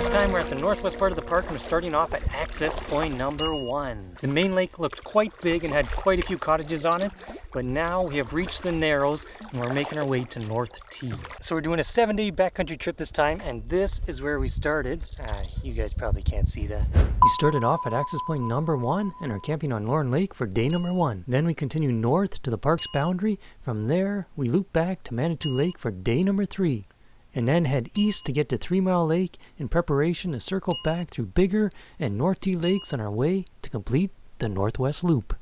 This time we're at the northwest part of the park and we're starting off at access point number 1. The main lake looked quite big and had quite a few cottages on it, but now we have reached the Narrows and we're making our way to North T. So we're doing a 7-day backcountry trip this time, and this is where we started. You guys probably can't see that. We started off at access point number 1 and are camping on Lorne Lake for day number 1. Then we continue north to the park's boundary. From there, we loop back to Manitou Lake for day number 3. And then head east to get to 3 Mile Lake in preparation to circle back through Biggar and North T Lakes on our way to complete the Northwest Loop.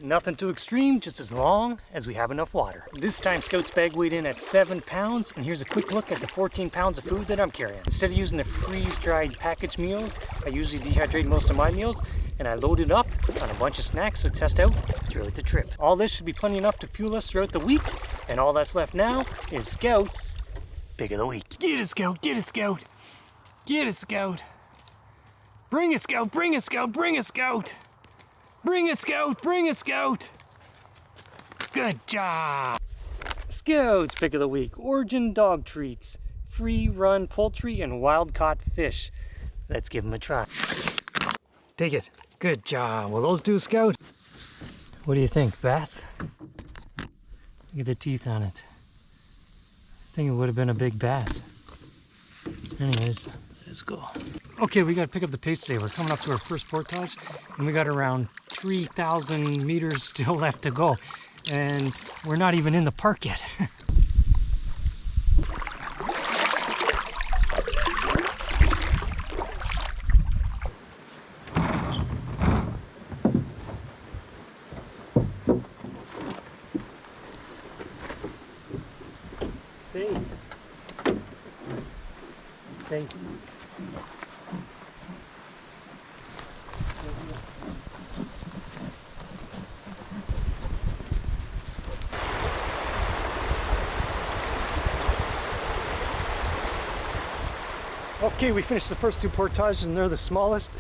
Nothing too extreme, just as long as we have enough water. This time Scout's bag weighed in at 7 pounds, and here's a quick look at the 14 pounds of food that I'm carrying. Instead of using the freeze-dried packaged meals, I usually dehydrate most of my meals, and I loaded up on a bunch of snacks to test out throughout the trip. All this should be plenty enough to fuel us throughout the week, and all that's left now is Scout's Pick of the Week. Get a Scout, get a Scout, get a Scout. Bring a Scout, bring a Scout, bring a Scout. Bring it, Scout, bring it, Scout. Good job. Scout's Pick of the Week. Origin dog treats, free run poultry, and wild caught fish. Let's give them a try. Take it. Good job. Will those do, Scout? What do you think, bass? Look at the teeth on it. I think it would have been a big bass. Anyways, let's go. Okay, we got to pick up the pace today. We're coming up to our first portage, and we got around 3,000 meters still left to go. And we're not even in the park yet. Stay. Stay. Okay, we finished the first 2 portages and they're the smallest.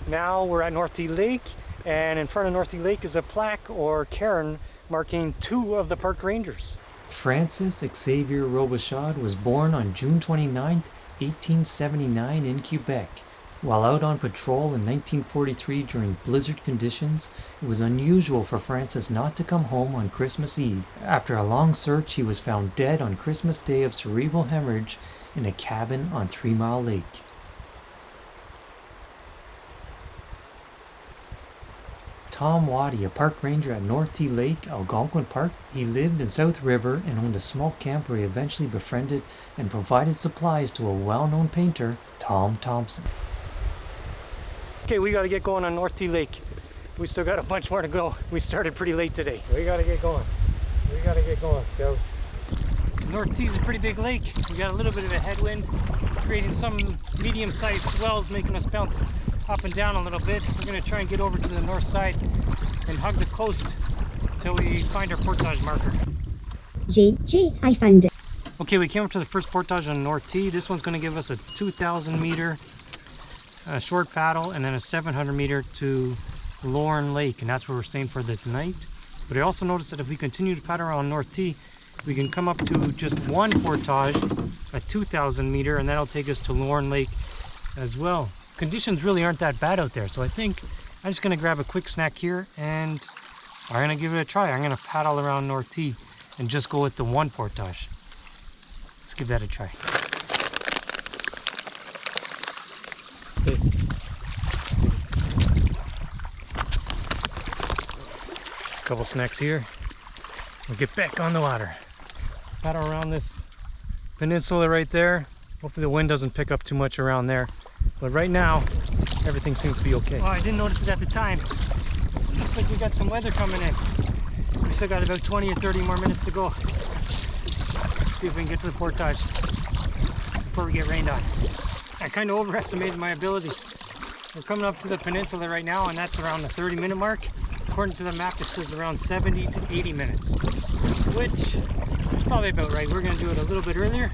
Now we're at North T Lake, and in front of North T Lake is a plaque or cairn marking 2 of the park rangers. Francis Xavier Robichaud was born on June 29, 1879 in Quebec. While out on patrol in 1943 during blizzard conditions, it was unusual for Francis not to come home on Christmas Eve. After a long search, he was found dead on Christmas Day of cerebral hemorrhage in a cabin on 3 Mile Lake. Tom Waddy, a park ranger at North T Lake, Algonquin Park. He lived in South River and owned a small camp where he eventually befriended and provided supplies to a well-known painter, Tom Thompson. Okay, we gotta get going on North T Lake. We still got a bunch more to go. We started pretty late today. We gotta get going. We gotta get going, Scout. North T is a pretty big lake. We got a little bit of a headwind, creating some medium-sized swells, making us bounce up and down a little bit. We're gonna try and get over to the north side and hug the coast until we find our portage marker. JJ, I found it. Okay, we came up to the first portage on North T. This one's gonna give us a 2,000 meter short paddle and then a 700 meter to Lorne Lake, and that's where we're staying for the tonight. But I also noticed that if we continue to paddle around North T, we can come up to just one portage at 2,000 meter, and that'll take us to Lorne Lake as well. Conditions really aren't that bad out there, so I think I'm just gonna grab a quick snack here and I'm gonna give it a try. I'm gonna paddle around North T and just go with the one portage. Let's give that a try. Okay. Couple snacks here. We'll get back on the water. Paddle around this peninsula right there. Hopefully the wind doesn't pick up too much around there. But right now, everything seems to be okay. Oh, I didn't notice it at the time. Looks like we got some weather coming in. We still got about 20 or 30 more minutes to go. Let's see if we can get to the portage before we get rained on. I kind of overestimated my abilities. We're coming up to the peninsula right now, and that's around the 30-minute mark. According to the map, it says around 70 to 80 minutes, which is probably about right. We're gonna do it a little bit earlier,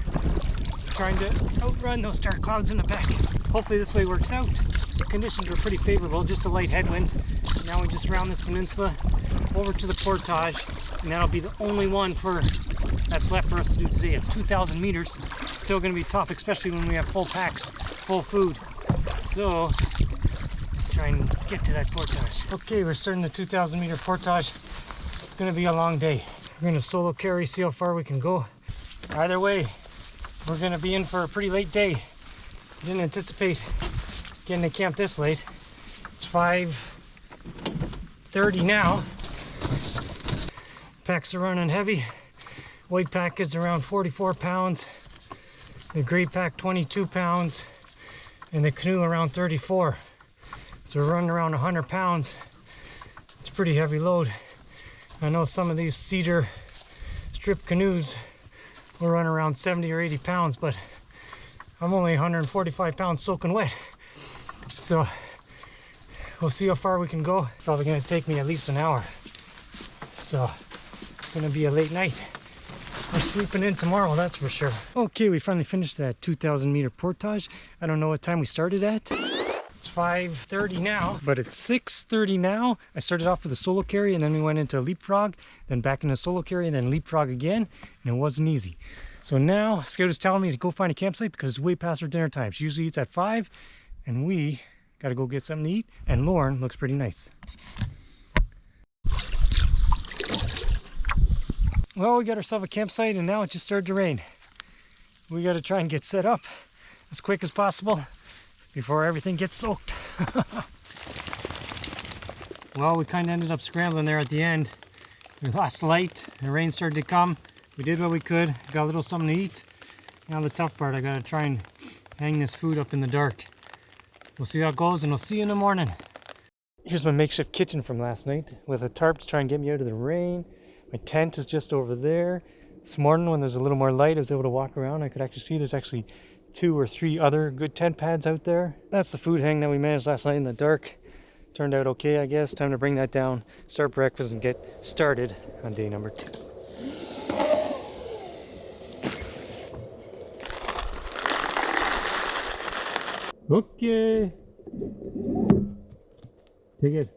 trying to outrun those dark clouds in the back. Hopefully this way works out. The conditions were pretty favorable, just a light headwind. Now we just round this peninsula over to the portage, and that'll be the only one for that's left for us to do today. It's 2,000 meters. Still going to be tough, especially when we have full packs, full food. So let's try and get to that portage. Okay, we're starting the 2,000 meter portage. It's going to be a long day. We're going to solo carry, see how far we can go. Either way, we're going to be in for a pretty late day. Didn't anticipate getting to camp this late. It's 5:30 now. Packs are running heavy. Weight pack is around 44 pounds. The gray pack 22 pounds. And the canoe around 34. So we're running around 100 pounds. It's a pretty heavy load. I know some of these cedar strip canoes will run around 70 or 80 pounds, but I'm only 145 pounds soaking wet. So we'll see how far we can go. It's probably gonna take me at least an hour. So it's gonna be a late night. We're sleeping in tomorrow, that's for sure. Okay, we finally finished that 2,000 meter portage. I don't know what time we started at. It's 5:30 now, but it's 6:30 now. I started off with a solo carry and then we went into leapfrog, then back into solo carry and then leapfrog again, and it wasn't easy. So now Scout is telling me to go find a campsite because it's way past our dinner time. She usually eats at 5 and we gotta go get something to eat, and Lorne looks pretty nice. Well, we got ourselves a campsite and now it just started to rain. We gotta try and get set up as quick as possible before everything gets soaked. Well, we kind of ended up scrambling there at the end. We lost light, the rain started to come. We did what we could, got a little something to eat. Now the tough part, I gotta try and hang this food up in the dark. We'll see how it goes and we'll see you in the morning. Here's my makeshift kitchen from last night with a tarp to try and get me out of the rain. My tent is just over there. This morning when there's a little more light, I was able to walk around. I could actually see there's actually 2 or 3 other good tent pads out there. That's the food hang that we managed last night in the dark. Turned out okay, I guess. Time to bring that down, start breakfast, and get started on day number 2. Okay. Take it.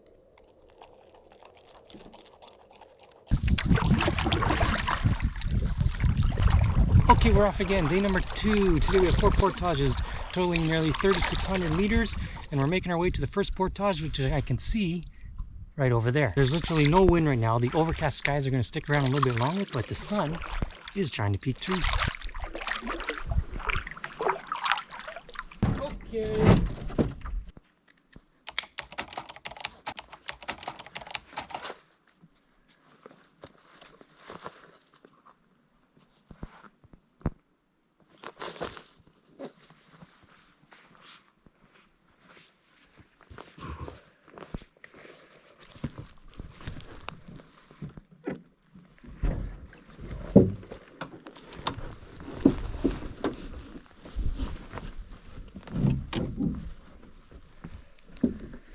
Okay, we're off again. Day number 2. Today we have 4 portages totaling nearly 3,600 meters, and we're making our way to the first portage, which I can see right over there. There's literally no wind right now. The overcast skies are going to stick around a little bit longer, but the sun is trying to peek through. Okay.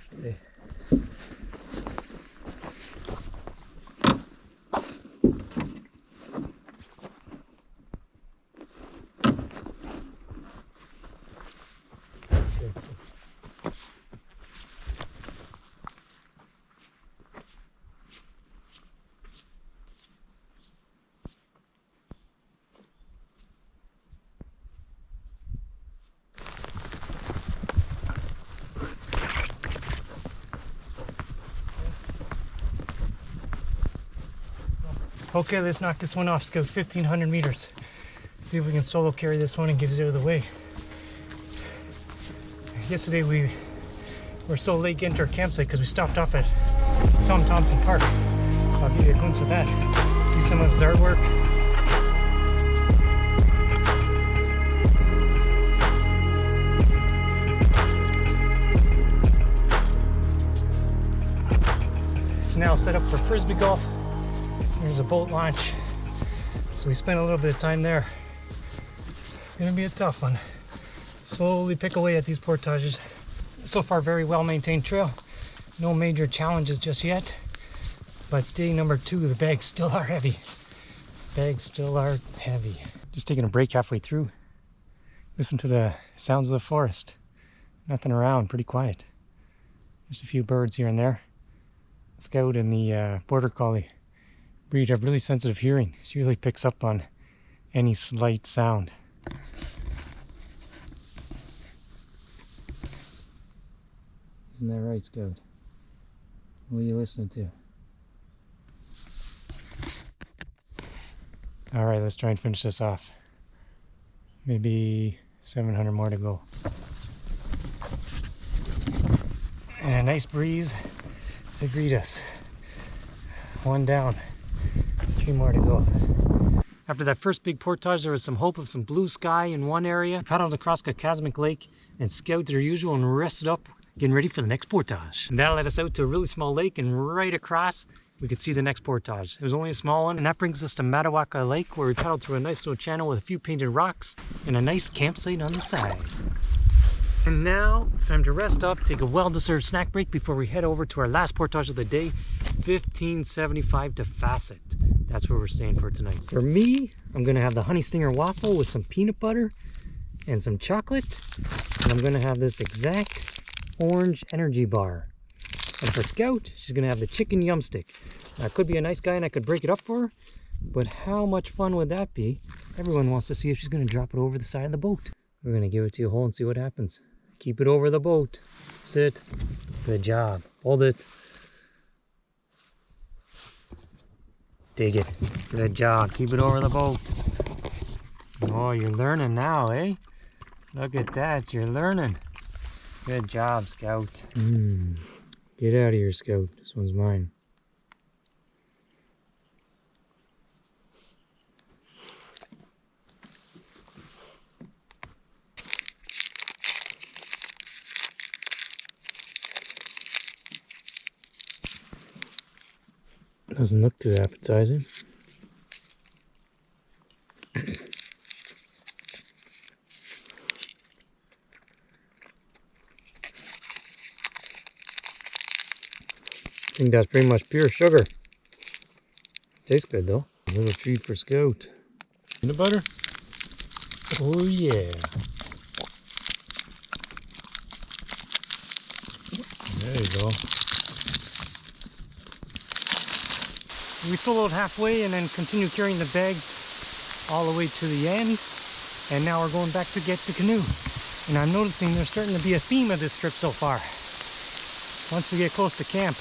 Stay. Okay, let's knock this one off. Scout 1,500 meters. See if we can solo carry this one and get it out of the way. Yesterday we were so late getting to our campsite because we stopped off at Tom Thompson Park. I'll give you a glimpse of that. See some of his artwork. It's now set up for frisbee golf. There's a boat launch, so we spent a little bit of time there. It's going to be a tough one. Slowly pick away at these portages. So far, very well maintained trail. No major challenges just yet, but day number 2, the bags still are heavy. Bags still are heavy. Just taking a break halfway through. Listen to the sounds of the forest. Nothing around, pretty quiet. Just a few birds here and there. Scout and the border collie breed have really sensitive hearing. She really picks up on any slight sound. Isn't that right, Scout? What are you listening to? Alright, let's try and finish this off. Maybe 700 more to go. And a nice breeze to greet us. One down, 3 more to go. After that first big portage, there was some hope of some blue sky in one area. Paddled across Kawawaymog Lake and Scout did her usual and rested up, getting ready for the next portage. And that led us out to a really small lake, and right across we could see the next portage. It was only a small one, and that brings us to Manitou Lake, where we paddled through a nice little channel with a few painted rocks and a nice campsite on the side. And now it's time to rest up, take a well-deserved snack break before we head over to our last portage of the day, 1575 to Fassett. That's where we're staying for tonight. For me, I'm gonna have the honey stinger waffle with some peanut butter and some chocolate. And I'm gonna have this exact orange energy bar. And for Scout, she's gonna have the chicken yum stick. Now, I could be a nice guy and I could break it up for her, but how much fun would that be? Everyone wants to see if she's gonna drop it over the side of the boat. We're gonna give it to you whole and see what happens. Keep it over the boat. Sit. Good job. Hold it. Dig it. Good job. Keep it over the boat. Oh, you're learning now, eh? Look at that. You're learning. Good job, Scout. Get out of here, Scout. This one's mine. Doesn't look too appetizing. I think that's pretty much pure sugar. Tastes good though. A little treat for Scout. Peanut butter? Oh yeah. There you go. We soloed halfway and then continued carrying the bags all the way to the end. And now we're going back to get the canoe. And I'm noticing there's starting to be a theme of this trip so far. Once we get close to camp,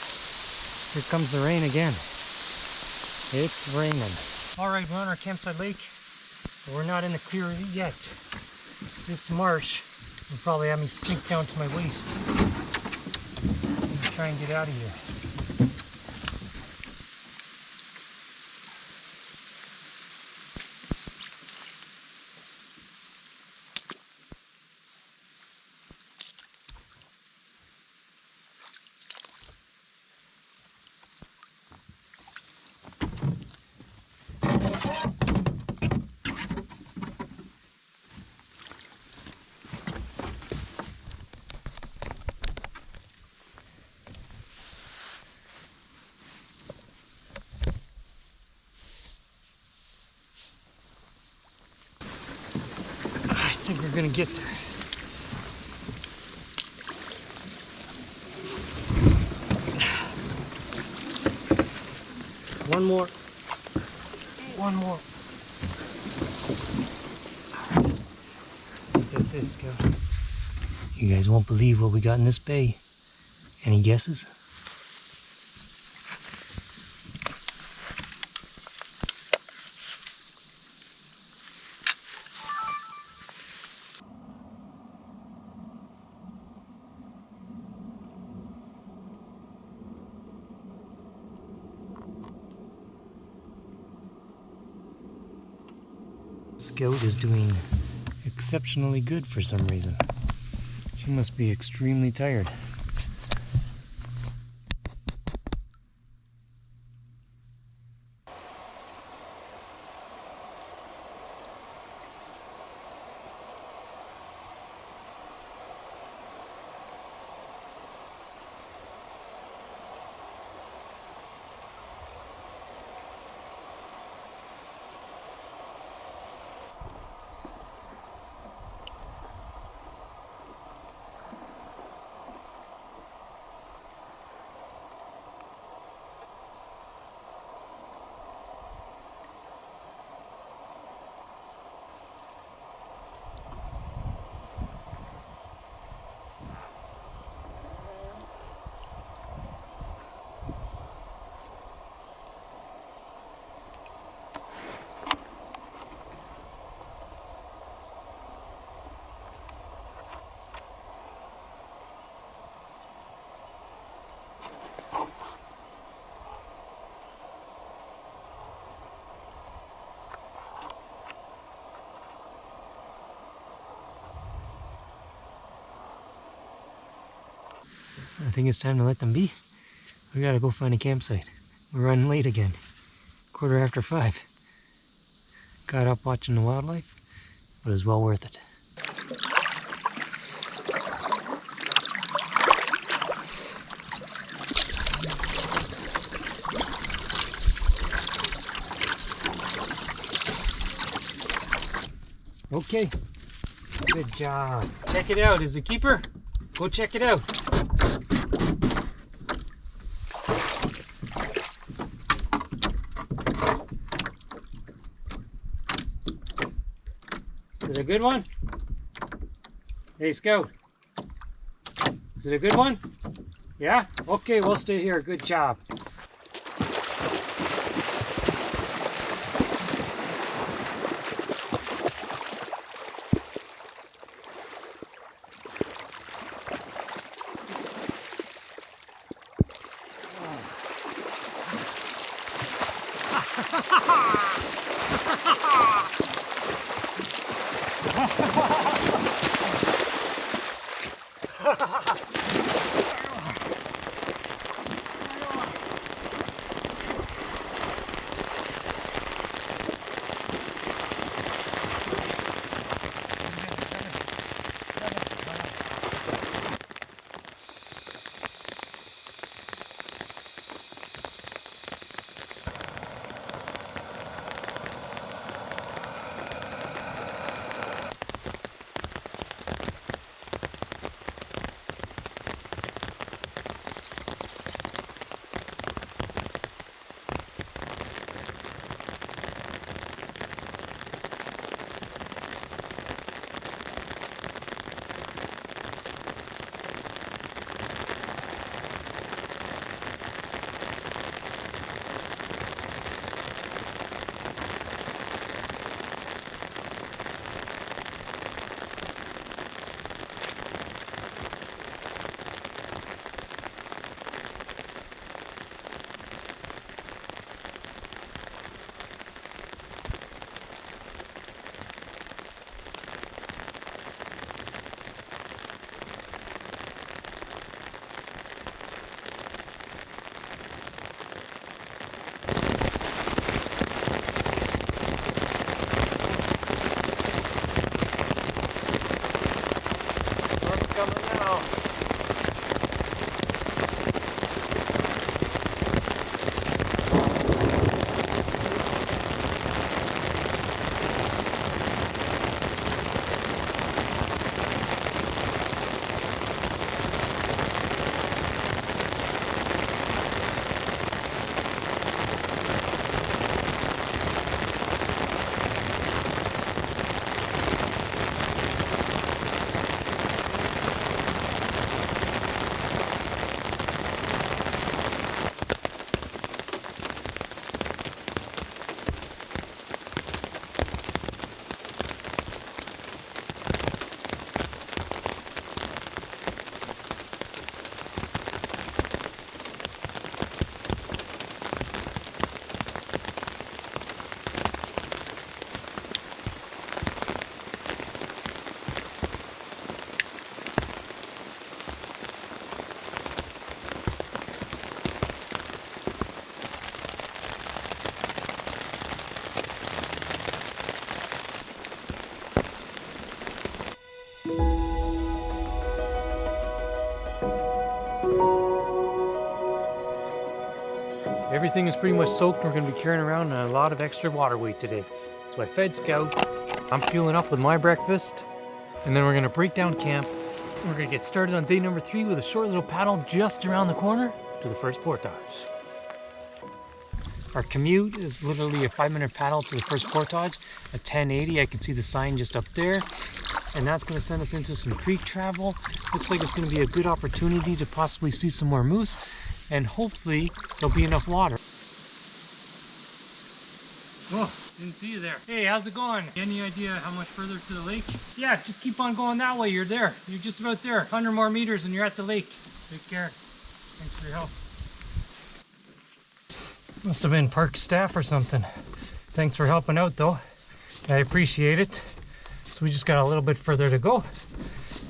here comes the rain again. It's raining. Alright, we're on our campsite lake, but we're not in the clear yet. This marsh will probably have me sink down to my waist. I'm gonna try and get out of here. I think we're gonna get there. One more. One more. I think that's it, Scout. You guys won't believe what we got in this bay. Any guesses? Scout is doing exceptionally good for some reason. She must be extremely tired. I think it's time to let them be. We gotta go find a campsite. We're running late again. 5:15. Got up watching the wildlife, but it was well worth it. Okay, good job. Check it out. Is it keeper? Go check it out. Is it a good one? Hey, Scout. Is it a good one? Yeah? Okay, we'll stay here. Good job. Everything is pretty much soaked. We're going to be carrying around a lot of extra water weight today. So I fed Scout. I'm fueling up with my breakfast. And then we're going to break down camp. We're going to get started on day number 3 with a short little paddle just around the corner to the first portage. Our commute is literally a 5-minute paddle to the first portage, a 1080. I can see the sign just up there. And that's going to send us into some creek travel. Looks like it's going to be a good opportunity to possibly see some more moose. And hopefully there'll be enough water. Oh, didn't see you there. Hey, how's it going? Any idea how much further to the lake? Yeah, just keep on going that way. You're there. You're just about there. 100 more meters and you're at the lake. Take care. Thanks for your help. Must have been park staff or something. Thanks for helping out though. I appreciate it. So we just got a little bit further to go.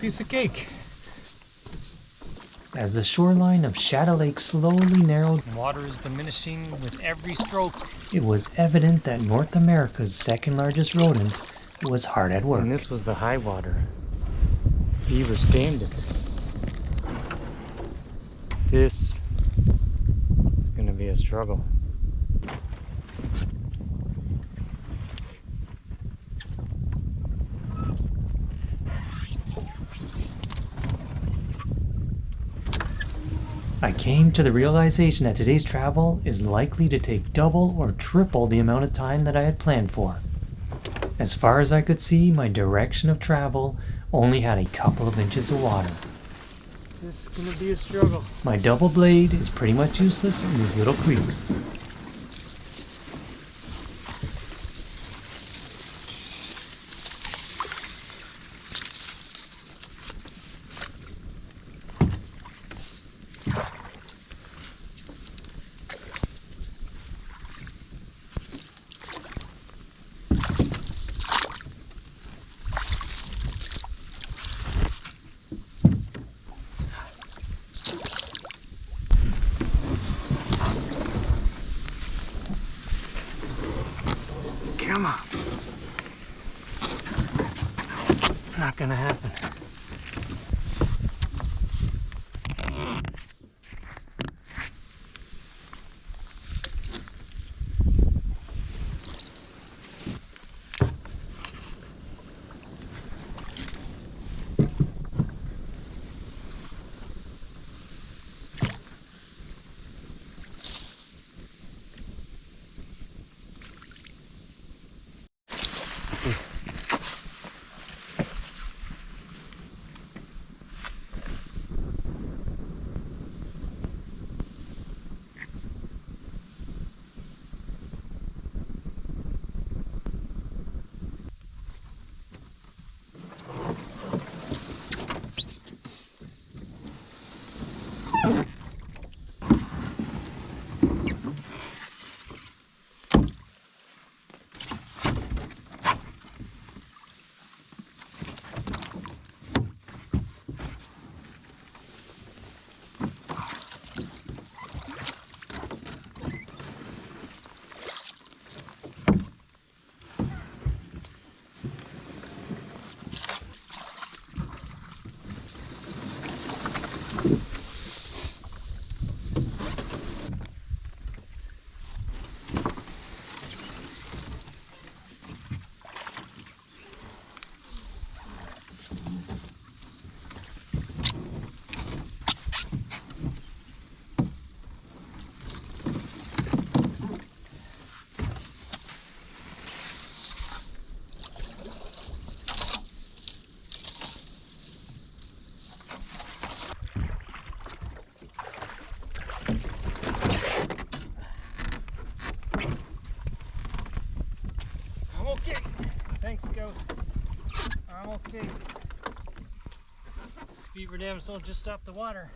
Piece of cake. As the shoreline of Shadow Lake slowly narrowed, water is diminishing with every stroke. It was evident that North America's second largest rodent was hard at work. And this was the high water. Beavers dammed it. This is going to be a struggle. I came to the realization that today's travel is likely to take double or triple the amount of time that I had planned for. As far as I could see, my direction of travel only had a couple of inches of water. This is gonna be a struggle. My double blade is pretty much useless in these little creeks. Come on. Not gonna happen. Okay. Thanks, Scout. I'm okay. These beaver dams don't just stop the water.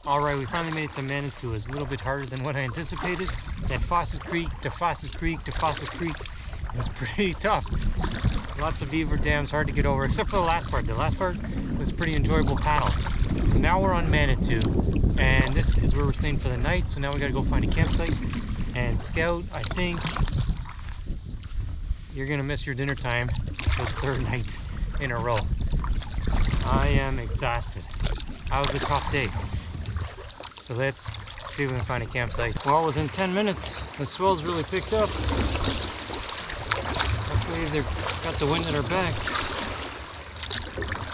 Alright, we finally made it to Manitou. It was a little bit harder than what I anticipated. That Fassett Creek to Fassett Creek to Fassett Creek was pretty tough. Lots of beaver dams, hard to get over, except for the last part. The last part was pretty enjoyable paddle. So now we're on Manitou, and this is where we're staying for the night. So now we gotta go find a campsite. And Scout, I think you're gonna miss your dinner time for the third night in a row. I am exhausted. That was a tough day. So let's see if we can find a campsite. Well, within 10 minutes, the swells really picked up. That's waves are got the wind at our back.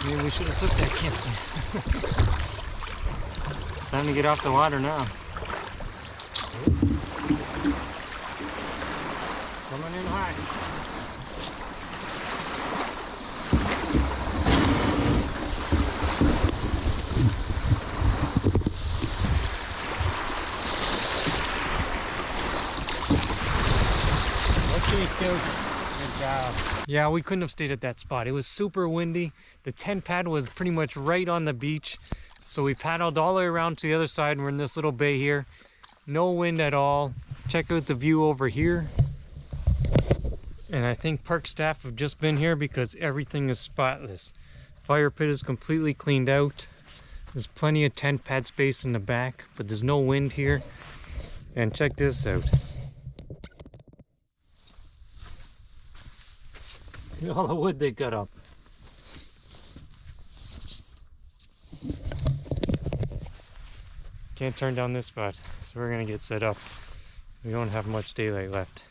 Maybe we should have took that campsite. It's time to get off the water now. Coming in high. Good job. Yeah, we couldn't have stayed at that spot. It was super windy. The tent pad was pretty much right on the beach. So we paddled all the way around to the other side and we're in this little bay here. No wind at all. Check out the view over here. And I think park staff have just been here because everything is spotless. Fire pit is completely cleaned out. There's plenty of tent pad space in the back, but there's no wind here. And check this out. Look at all the wood they cut up. Can't turn down this spot, so we're gonna get set up. We don't have much daylight left.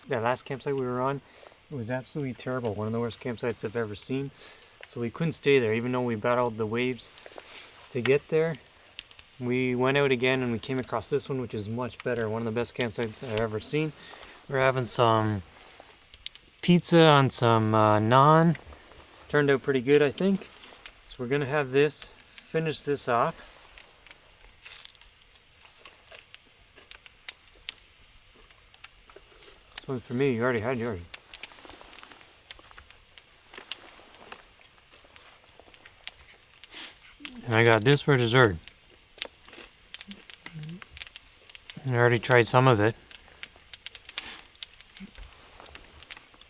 That last campsite we were on, it was absolutely terrible. One of the worst campsites I've ever seen. So we couldn't stay there, even though we battled the waves to get there. We went out again and we came across this one, which is much better. One of the best campsites I've ever seen. We're having some pizza on some naan. Turned out pretty good, I think. So we're gonna have this, finish this off. This one's for me, you already had yours. And I got this for dessert. I already tried some of it.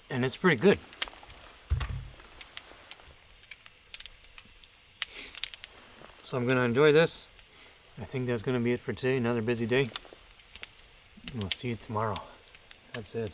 And it's pretty good. So I'm gonna enjoy this. I think that's gonna be it for today. Another busy day. And we'll see you tomorrow. That's it.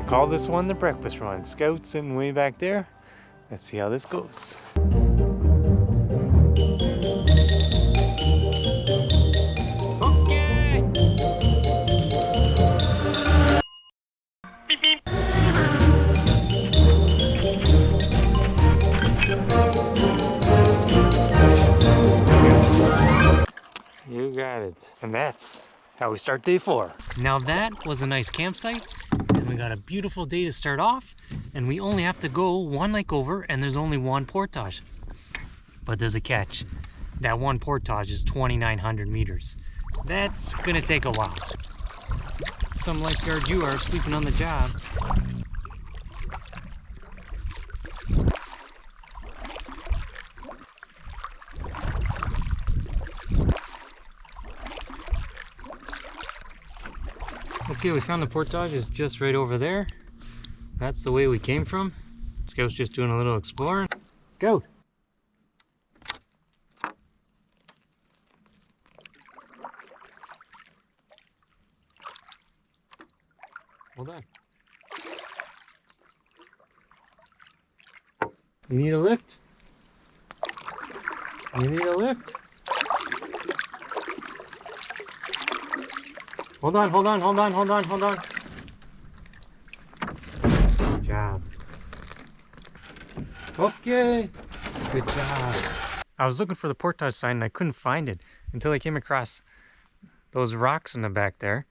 Call this one the breakfast run. Scout's sitting way back there. Let's see how this goes. Okay. Beep, beep. You got it. And that's how we start day 4. Now that was a nice campsite. And we got a beautiful day to start off, and we only have to go one lake over, and there's only one portage. But there's a catch. That one portage is 2,900 meters. That's gonna take a while. some lifeguard you are sleeping on the job. Okay, we found the portage. It's just right over there. That's the way we came from. Scout's just doing a little exploring. Scout! Hold on. You need a lift? You need a lift? Hold on, hold on, hold on, hold on, hold on. Good job. Okay. Good job. I was looking for the portage sign and I couldn't find it until I came across those rocks in the back there.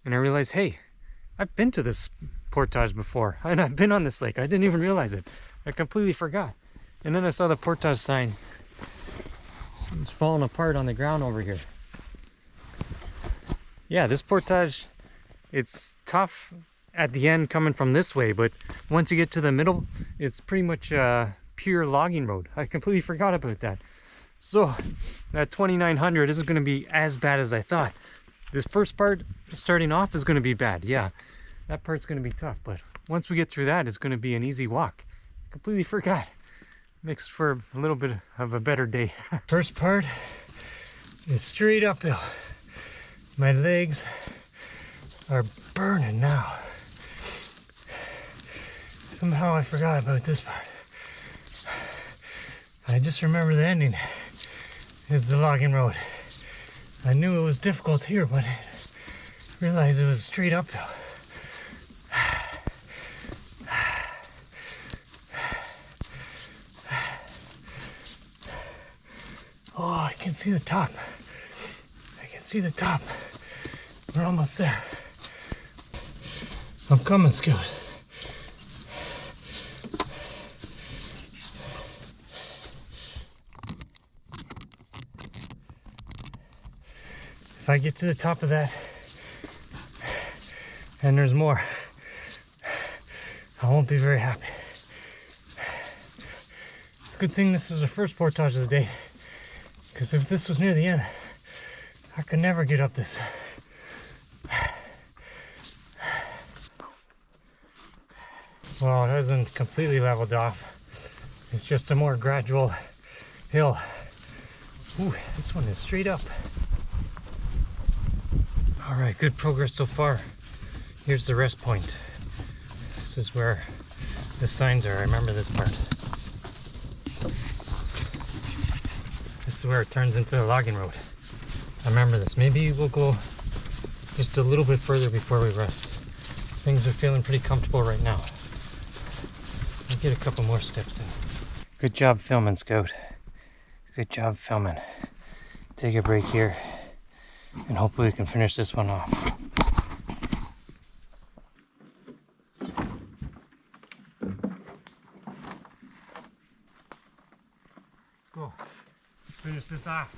And I realized, hey, I've been to this portage before. And I've been on this lake. I didn't even realize it. I completely forgot. And then I saw the portage sign. It's falling apart on the ground over here. Yeah, this portage, it's tough at the end coming from this way, but once you get to the middle, it's pretty much pure logging road. I completely forgot about that. So that 2900 isn't going to be as bad as I thought. This first part starting off is going to be bad. Yeah, that part's going to be tough, but once we get through that, it's going to be an easy walk. Completely forgot. Makes for a little bit of a better day. First part is straight uphill. My legs are burning now. Somehow I forgot about this part. I just remember the ending is the logging road. I knew it was difficult here, but I realized it was straight uphill. Oh, I can see the top. I can see the top. We're almost there. I'm coming, Scout. If I get to the top of that, and there's more, I won't be very happy. It's a good thing this is the first portage of the day, because if this was near the end, I could never get up this. Well, it hasn't completely leveled off. It's just a more gradual hill. Ooh, this one is straight up. All right, good progress so far. Here's the rest point. This is where the signs are. I remember this part. This is where it turns into the logging road. I remember this. Maybe we'll go just a little bit further before we rest. Things are feeling pretty comfortable right now. I'll get a couple more steps in. Good job filming, Scout. Good job filming. Take a break here, and hopefully we can finish this one off. Let's go. Let's finish this off.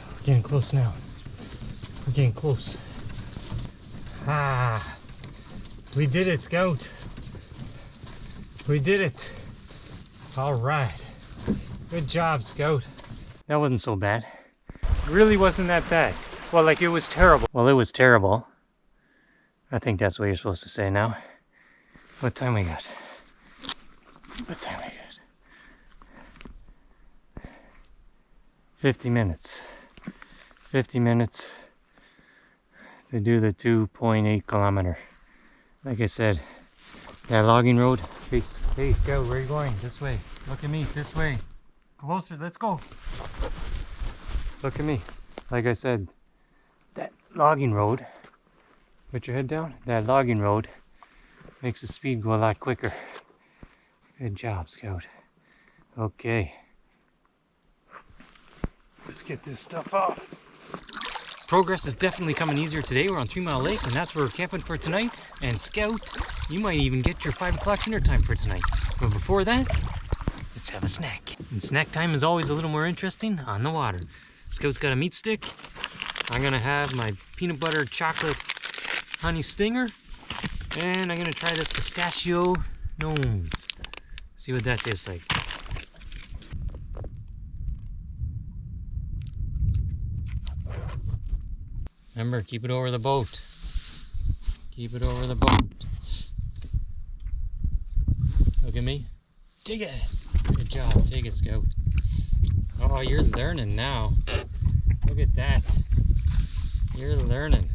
We're getting close now. We're getting close. Ah, we did it, Scout. We did it. All right. Good job, Scout. That wasn't so bad. It really wasn't that bad. Well, like, it was terrible. Well, it was terrible. I think that's what you're supposed to say now. What time we got? What time we got? 50 minutes. 50 minutes to do the 2.8 kilometer. Like I said, that logging road. Hey, Scout, where are you going? This way. Look at me. This way. Closer. Let's go. Look at me. Like I said, that logging road. Put your head down. That logging road makes the speed go a lot quicker. Good job, Scout. Okay. Let's get this stuff off. Progress is definitely coming easier today. We're on 3 Mile Lake, and that's where we're camping for tonight. And Scout, you might even get your 5 o'clock dinner time for tonight. But before that, let's have a snack. And snack time is always a little more interesting on the water. Scout's got a meat stick. I'm gonna have my peanut butter chocolate honey stinger. And I'm gonna try this pistachio gnomes. See what that tastes like. Remember, keep it over the boat. Keep it over the boat. Look at me. Take it. Good job. Take it, Scout. Oh, you're learning now. Look at that. You're learning.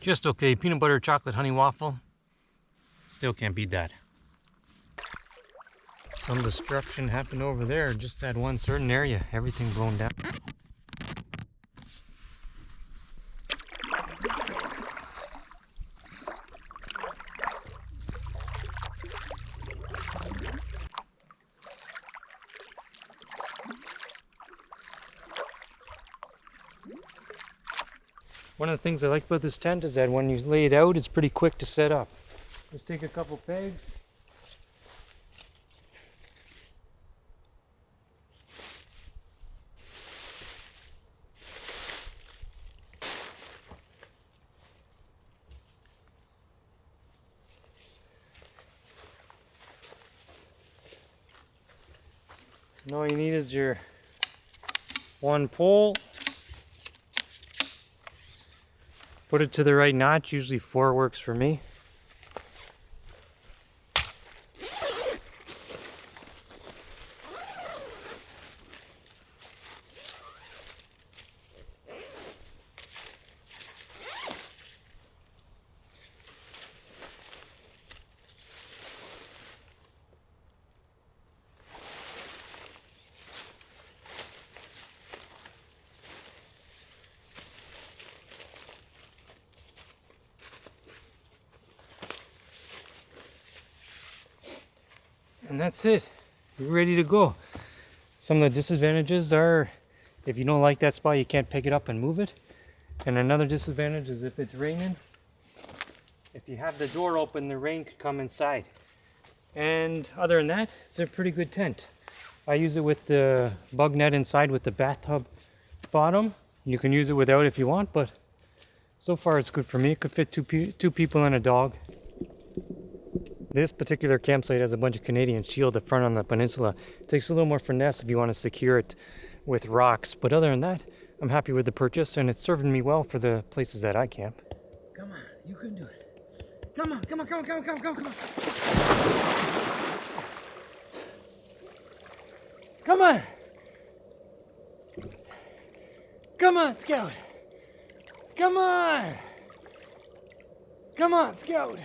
Just okay. Peanut butter chocolate honey waffle. Still can't beat that. Some destruction happened over there, just that one certain area. Everything blown down. One of the things I like about this tent is that when you lay it out, it's pretty quick to set up. Just take a couple pegs. And all you need is your one pole. Put it to the right notch, usually 4 works for me. And that's it. You're ready to go. Some of the disadvantages are if you don't like that spot, you can't pick it up and move it. And another disadvantage is if it's raining, if you have the door open, the rain could come inside. And other than that, it's a pretty good tent. I use it with the bug net inside with the bathtub bottom. You can use it without if you want, but so far it's good for me. It could fit two people and a dog. This particular campsite has a bunch of Canadian shield up front on the peninsula. It takes a little more finesse if you want to secure it with rocks. But other than that, I'm happy with the purchase, and it's serving me well for the places that I camp. Come on, you can do it. Come on, come on, come on, come on, come on, come on, come on. Come on. Come on, Scout. Come on. Come on, Scout.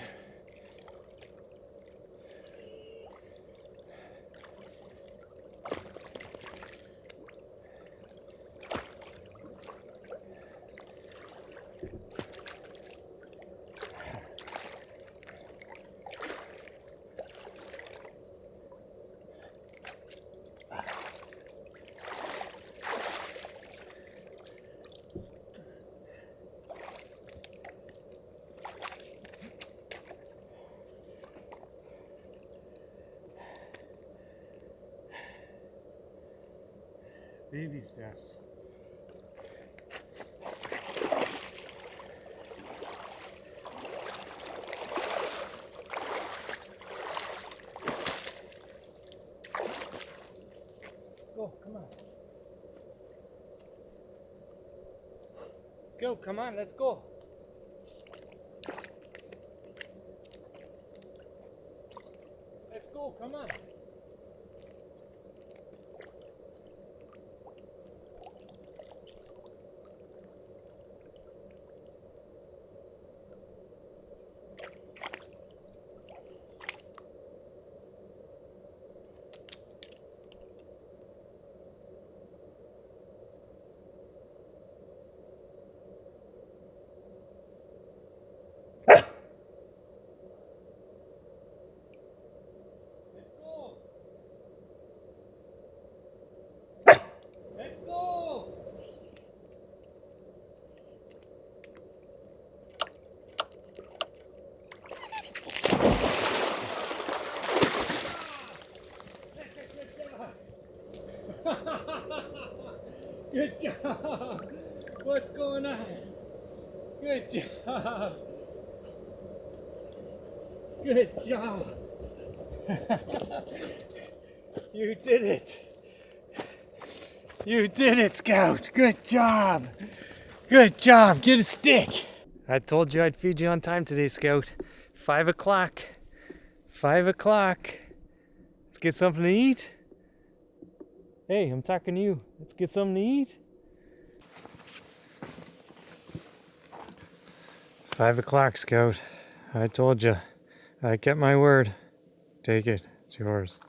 Baby steps. Go, come on. Let's go, come on, let's go. Let's go, come on. What's going on? Good job. Good job. You did it. You did it, Scout. Good job. Good job. Get a stick. I told you I'd feed you on time today, Scout. 5 o'clock. 5 o'clock. Let's get something to eat. Hey, I'm talking to you. Let's get something to eat. 5 o'clock, Scout. I told you. I kept my word. Take it. It's yours.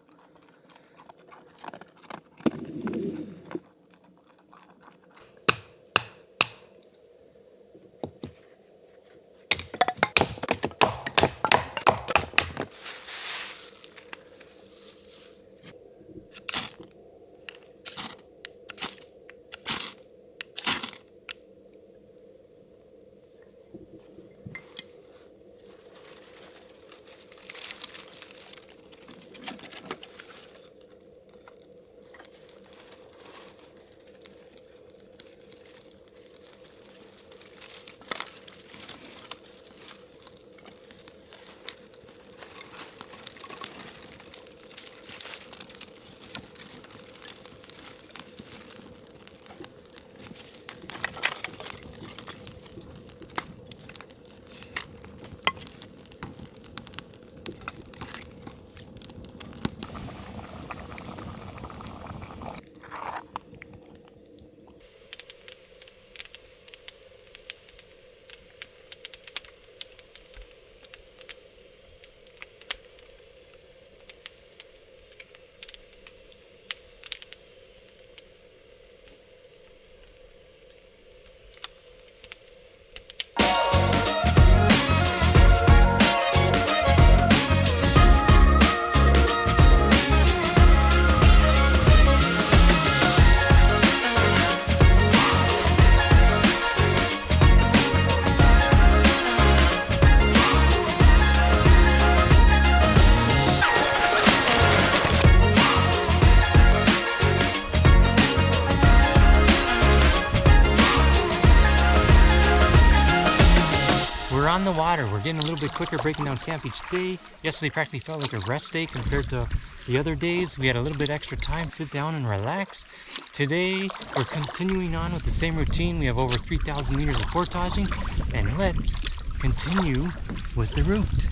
On the water. We're getting a little bit quicker breaking down camp each day. Yesterday practically felt like a rest day compared to the other days. We had a little bit extra time to sit down and relax. Today we're continuing on with the same routine. We have over 3,000 meters of portaging, and let's continue with the route.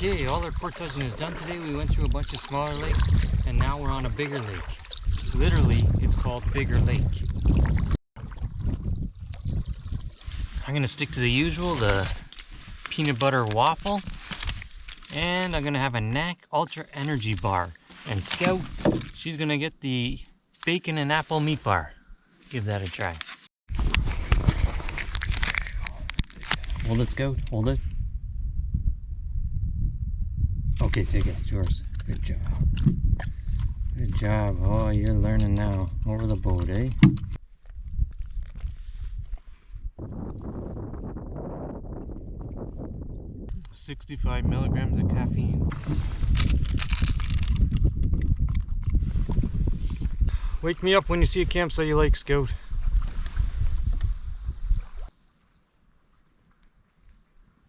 Okay, all our portaging is done today. We went through a bunch of smaller lakes, and now we're on a bigger lake. Literally, it's called Biggar Lake. I'm gonna stick to the usual, the peanut butter waffle, and I'm gonna have a Knack Ultra Energy bar. And Scout, she's gonna get the bacon and apple meat bar. Give that a try. Hold it, Scout, hold it. Okay, take it, it's yours. Good job. Good job. Oh, you're learning now. Over the boat, eh? $65 milligrams of caffeine. Wake me up when you see a campsite you like, Scout.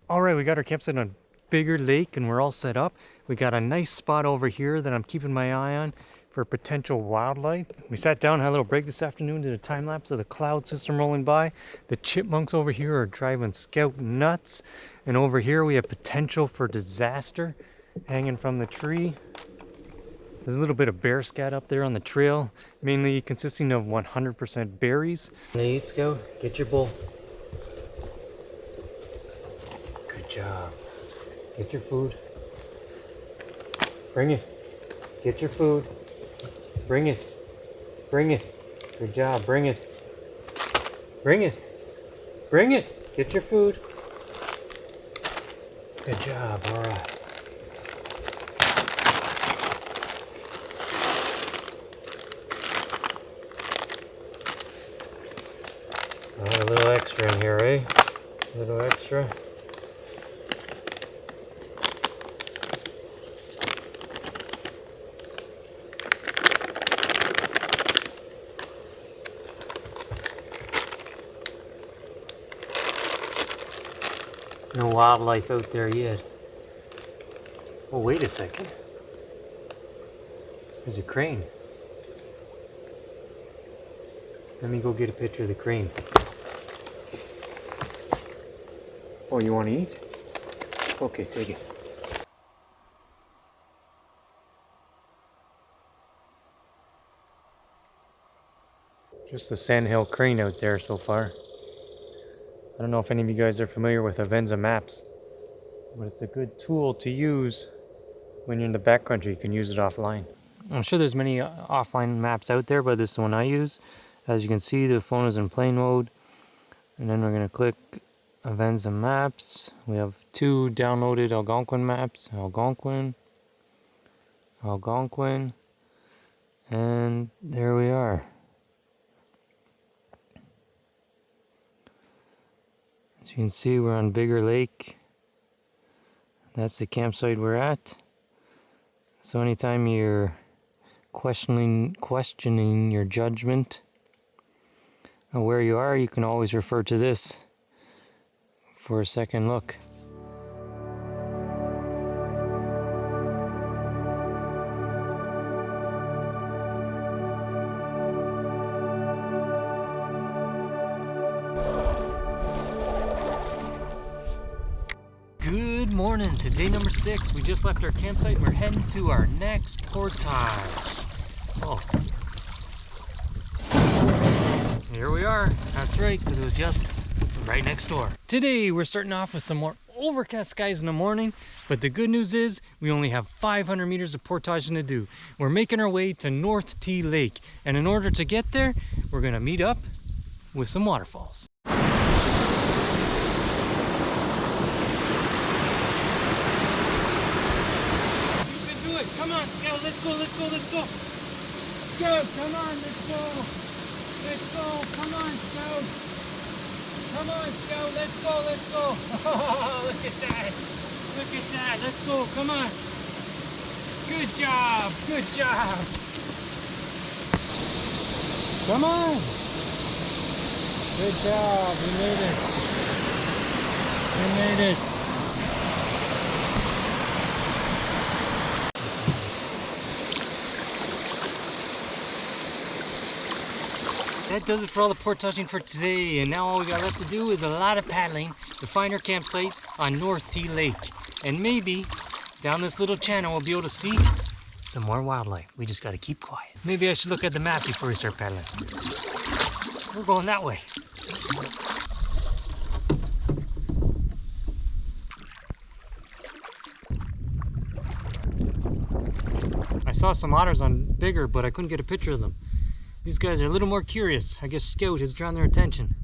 Alright, we got our campsite on Biggar Lake and we're all set up. We got a nice spot over here that I'm keeping my eye on for potential wildlife. We sat down, had a little break this afternoon, did a time lapse of the cloud system rolling by. The chipmunks over here are driving Scout nuts. And over here we have potential for disaster hanging from the tree. There's a little bit of bear scat up there on the trail, mainly consisting of 100% berries. Let's go, get your bowl. Good job. Get your food. Bring it. Get your food. Bring it. Bring it. Good job. Bring it. Bring it. Bring it. Get your food. Good job. All right. A little extra in here, eh? A little extra. No wildlife out there yet. Oh, wait a second. There's a crane. Let me go get a picture of the crane. Oh, you want to eat? Okay, take it. Just the sandhill crane out there so far. I don't know if any of you guys are familiar with Avenza maps, but it's a good tool to use when you're in the backcountry. You can use it offline. I'm sure there's many offline maps out there, but this is the one I use. As you can see, the phone is in plane mode, and then we're going to click Avenza maps. We have 2 downloaded Algonquin maps. Algonquin, and there we are. As you can see, we're on Biggar Lake. That's the campsite we're at. So anytime you're questioning your judgment of where you are, you can always refer to this for a second look. Good morning to day number 6. We just left our campsite and we're heading to our next portage. Oh, here we are. That's right, because it was just right next door. Today we're starting off with some more overcast skies in the morning, but the good news is we only have 500 meters of portaging to do. We're making our way to North T Lake, and in order to get there, we're going to meet up with some waterfalls. Come on, Scout, let's go. Scout, come on, let's go. Come on, Scout. Let's go. Oh, look at that, let's go, come on. Good job. Come on. Good job, we made it. That does it for all the portaging for today, and now all we got left to do is a lot of paddling to find our campsite on North T Lake. And maybe down this little channel we'll be able to see some more wildlife. We just gotta keep quiet. Maybe I should look at the map before we start paddling. We're going that way. I saw some otters on Biggar, but I couldn't get a picture of them. These guys are a little more curious. I guess Scout has drawn their attention.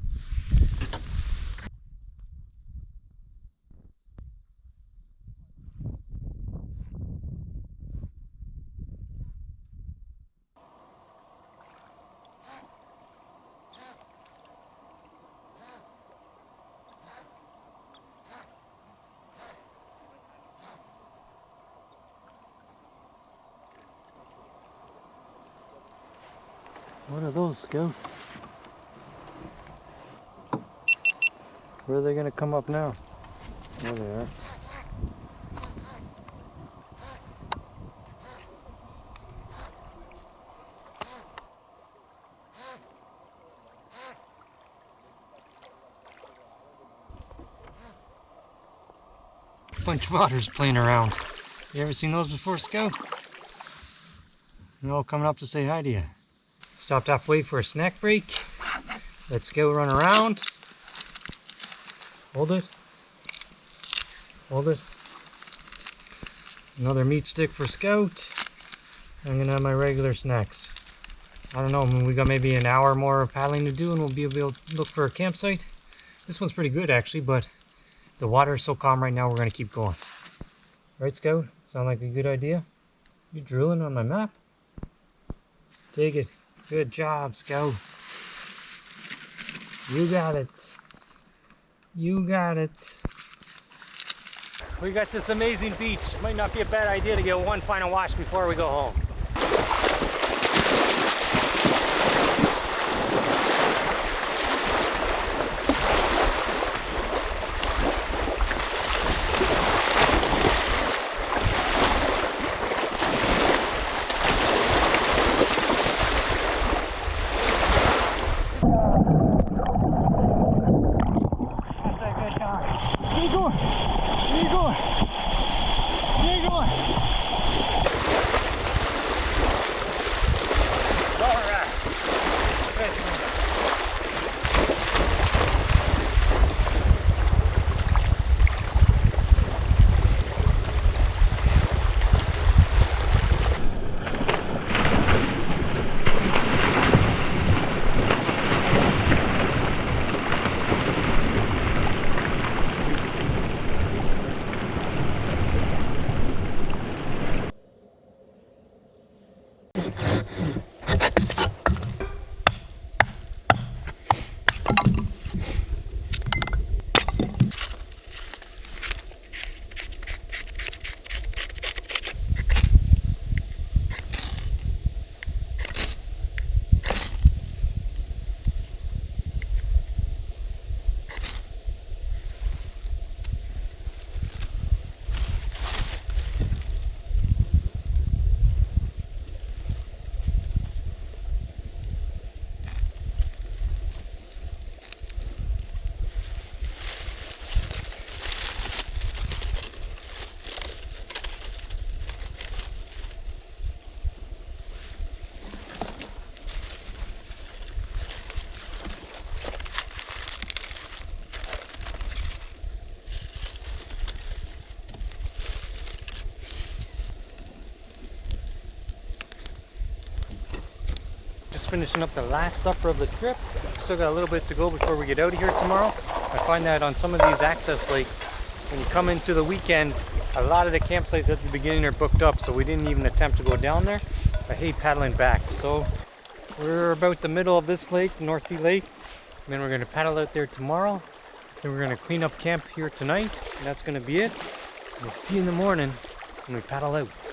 What are those, Scout? Where are they going to come up now? There they are. Bunch of otters playing around. You ever seen those before, Scout? They're all coming up to say hi to you. Stopped halfway for a snack break. Let Scout run around. Hold it. Another meat stick for Scout. I'm gonna have my regular snacks. I don't know, we got maybe an hour more of paddling to do and we'll be able to look for a campsite. This one's pretty good actually, but the water is so calm right now we're gonna keep going. Right, Scout? Sound like a good idea? You drooling on my map? Take it. Good job, Scout. You got it. You got it. We got this amazing beach. Might not be a bad idea to get one final wash before we go home. Finishing up the last supper of the trip. Still got a little bit to go before we get out of here tomorrow. I find that on some of these access lakes, when you come into the weekend, a lot of the campsites at the beginning are booked up, so we didn't even attempt to go down there. I hate paddling back. So we're about the middle of this lake, North Sea Lake, and then we're going to paddle out there tomorrow. Then we're going to clean up camp here tonight, and that's going to be it. We'll see you in the morning when we paddle out.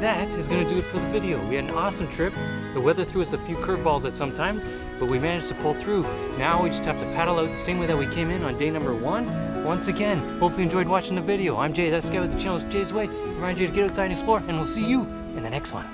That is going to do it for the video. We had an awesome trip. The weather threw us a few curveballs at some times, but we managed to pull through. Now we just have to paddle out the same way that we came in on day number 1. Once again, hope you enjoyed watching the video. I'm Jay, that's Guy with the channel, Jay's Way. Remind you to get outside and explore, and we'll see you in the next one.